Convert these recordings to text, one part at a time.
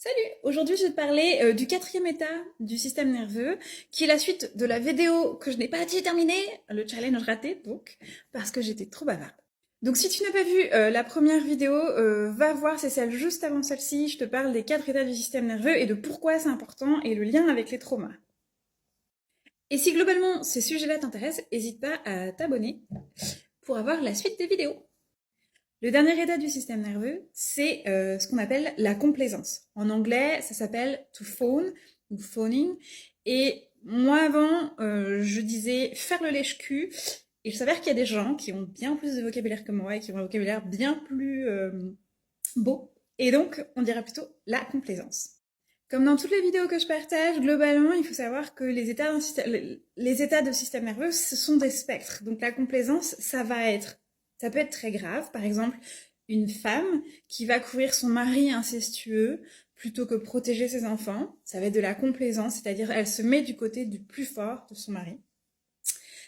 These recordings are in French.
Salut! Aujourd'hui, je vais te parler du quatrième état du système nerveux, qui est la suite de la vidéo que je n'ai pas terminée, le challenge raté, donc, parce que j'étais trop bavarde. Donc si tu n'as pas vu la première vidéo, va voir, c'est celle juste avant celle-ci, je te parle des 4 états du système nerveux et de pourquoi c'est important et le lien avec les traumas. Et si globalement ces sujets-là t'intéressent, n'hésite pas à t'abonner pour avoir la suite des vidéos. Le dernier état du système nerveux, c'est ce qu'on appelle la complaisance. En anglais, ça s'appelle to fawn ou fawning. Et moi avant, je disais faire le lèche-cul. Et il s'avère qu'il y a des gens qui ont bien plus de vocabulaire que moi et qui ont un vocabulaire bien plus beau. Et donc, on dirait plutôt la complaisance. Comme dans toutes les vidéos que je partage, globalement, il faut savoir que les états de système nerveux, ce sont des spectres. Donc la complaisance, ça peut être très grave. Par exemple, une femme qui va courir son mari incestueux plutôt que protéger ses enfants, ça va être de la complaisance, c'est-à-dire elle se met du côté du plus fort de son mari.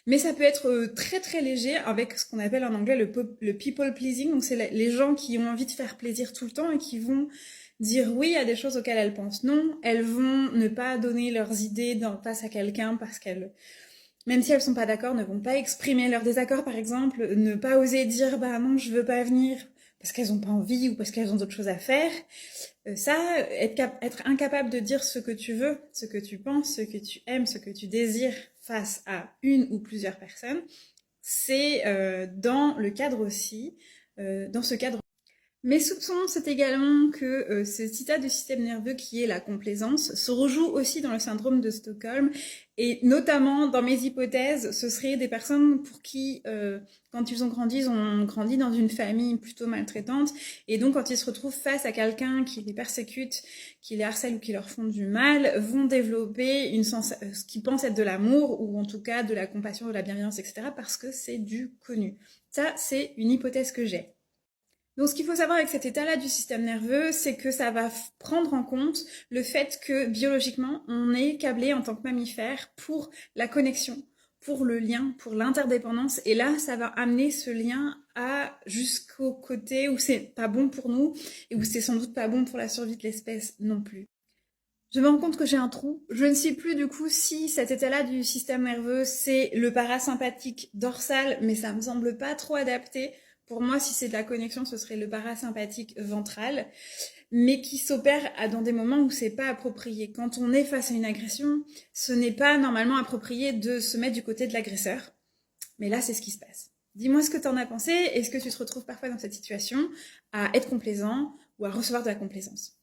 Mais ça peut être très très léger avec ce qu'on appelle en anglais le people pleasing. Donc c'est les gens qui ont envie de faire plaisir tout le temps et qui vont dire oui à des choses auxquelles elles pensent non. Elles vont ne pas donner leurs idées face à quelqu'un parce qu'elles, même si elles sont pas d'accord, ne vont pas exprimer leur désaccord par exemple, ne pas oser dire bah non je veux pas venir parce qu'elles ont pas envie ou parce qu'elles ont d'autres choses à faire. Être incapable de dire ce que tu veux, ce que tu penses, ce que tu aimes, ce que tu désires face à une ou plusieurs personnes, c'est dans le cadre aussi, dans ce cadre. Mes soupçons, c'est également que cet état du système nerveux qui est la complaisance se rejoue aussi dans le syndrome de Stockholm et notamment dans mes hypothèses, ce seraient des personnes pour qui, quand ils ont grandi dans une famille plutôt maltraitante et donc quand ils se retrouvent face à quelqu'un qui les persécute, qui les harcèle ou qui leur font du mal, vont développer ce qu'ils pensent être de l'amour ou en tout cas de la compassion, de la bienveillance, etc. parce que c'est du connu. Ça, c'est une hypothèse que j'ai. Donc ce qu'il faut savoir avec cet état-là du système nerveux, c'est que ça va prendre en compte le fait que biologiquement, on est câblé en tant que mammifère pour la connexion, pour le lien, pour l'interdépendance. Et là, ça va amener ce lien jusqu'au côté où c'est pas bon pour nous et où c'est sans doute pas bon pour la survie de l'espèce non plus. Je me rends compte que j'ai un trou. Je ne sais plus du coup si cet état-là du système nerveux, c'est le parasympathique dorsal, mais ça me semble pas trop adapté. Pour moi, si c'est de la connexion, ce serait le parasympathique ventral, mais qui s'opère dans des moments où c'est pas approprié. Quand on est face à une agression, ce n'est pas normalement approprié de se mettre du côté de l'agresseur. Mais là, c'est ce qui se passe. Dis-moi ce que t'en as pensé. Est-ce que tu te retrouves parfois dans cette situation à être complaisant ou à recevoir de la complaisance ?